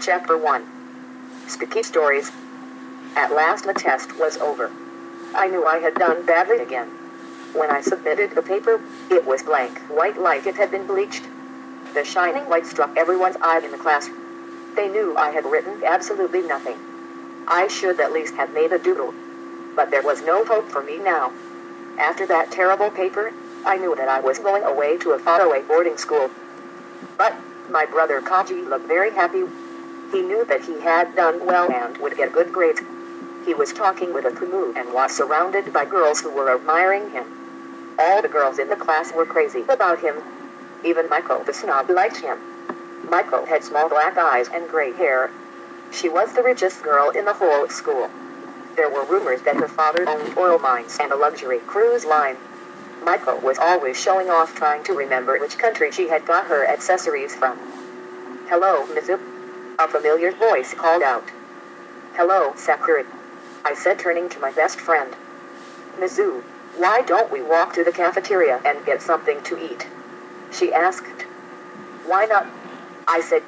Chapter 1. Spooky Stories. At last the test was over. I knew I had done badly again. When I submitted the paper, it was blank white like it had been bleached. The shining light struck everyone's eye in the class. They knew I had written absolutely nothing. I should at least have made a doodle. But there was no hope for me now. After that terrible paper, I knew that I was going away to a faraway boarding school. But my brother Kaji looked very happy. He knew that he had done well and would get good grades. He was talking with a kumu and was surrounded by girls who were admiring him. All the girls in the class were crazy about him. Even Maiko the snob liked him. Maiko had small black eyes and gray hair. She was the richest girl in the whole school. There were rumors that her father owned oil mines and a luxury cruise line. Maiko was always showing off, trying to remember which country she had got her accessories from. "Hello, Mizu," a familiar voice called out. "Hello, Sakura," I said, turning to my best friend. "Mizu, why don't we walk to the cafeteria and get something to eat?" she asked. "Why not?" I said.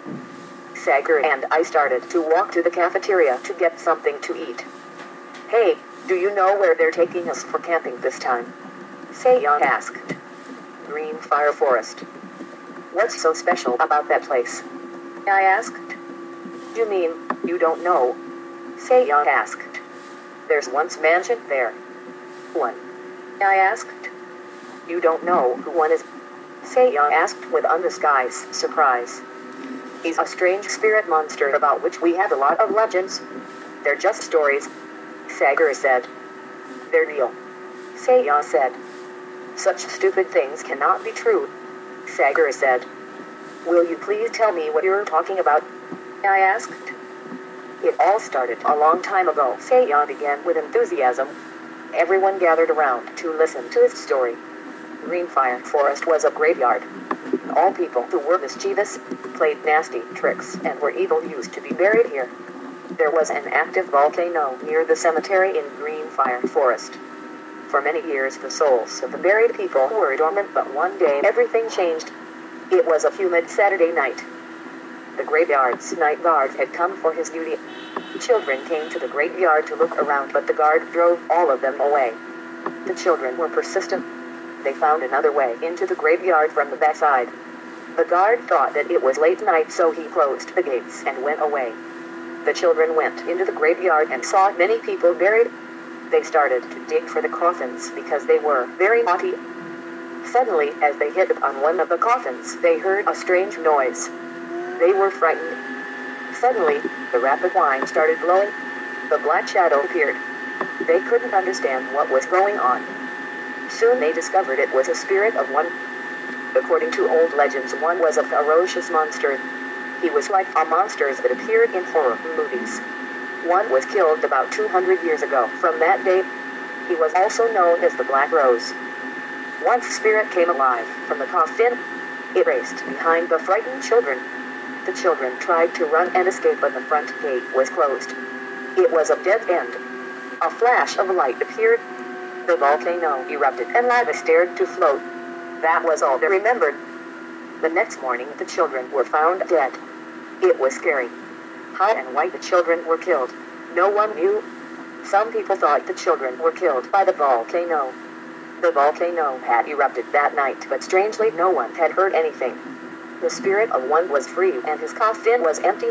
Sakura and I started to walk to the cafeteria to get something to eat. "Hey, do you know where they're taking us for camping this time?" Seiya asked. "Green Fire Forest." "What's so special about that place?" I asked. "You mean, you don't know?" Seiya asked. "There's one's mansion there." "One?" I asked. "You don't know who one is?" Seiya asked with undisguised surprise. "He's a strange spirit monster about which we have a lot of legends. They're just stories," Sakura said. "They're real," Seiya said. "Such stupid things cannot be true," Sakura said. "Will you please tell me what you're talking about?" I asked. "It all started a long time ago," Seiya began with enthusiasm. Everyone gathered around to listen to his story. Green Fire Forest was a graveyard. All people who were mischievous, played nasty tricks, and were evil used to be buried here. There was an active volcano near the cemetery in Green Fire Forest. For many years the souls of the buried people were dormant, but one day everything changed. It was a humid Saturday night. The graveyard's night guard had come for his duty. Children came to the graveyard to look around, but the guard drove all of them away. The children were persistent. They found another way into the graveyard from the backside. The guard thought that it was late night, so he closed the gates and went away. The children went into the graveyard and saw many people buried. They started to dig for the coffins because they were very naughty. Suddenly, as they hit on one of the coffins, they heard a strange noise. They were frightened. Suddenly, the rapid wine started blowing. The black shadow appeared. They couldn't understand what was going on. Soon they discovered it was a spirit of one. According to old legends, one was a ferocious monster. He was like the monsters that appeared in horror movies. One was killed about 200 years ago. From that day, he was also known as the Black Rose. Once spirit came alive from the coffin, it raced behind the frightened children. The children tried to run and escape, but the front gate was closed. It was a dead end. A flash of light appeared. The volcano erupted and lava started to float. That was all they remembered. The next morning, the children were found dead. It was scary. How and why the children were killed, no one knew. Some people thought the children were killed by the volcano. The volcano had erupted that night, but strangely no one had heard anything. The spirit of one was free and his coffin was empty.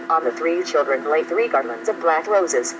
On the three children lay 3 garlands of black roses.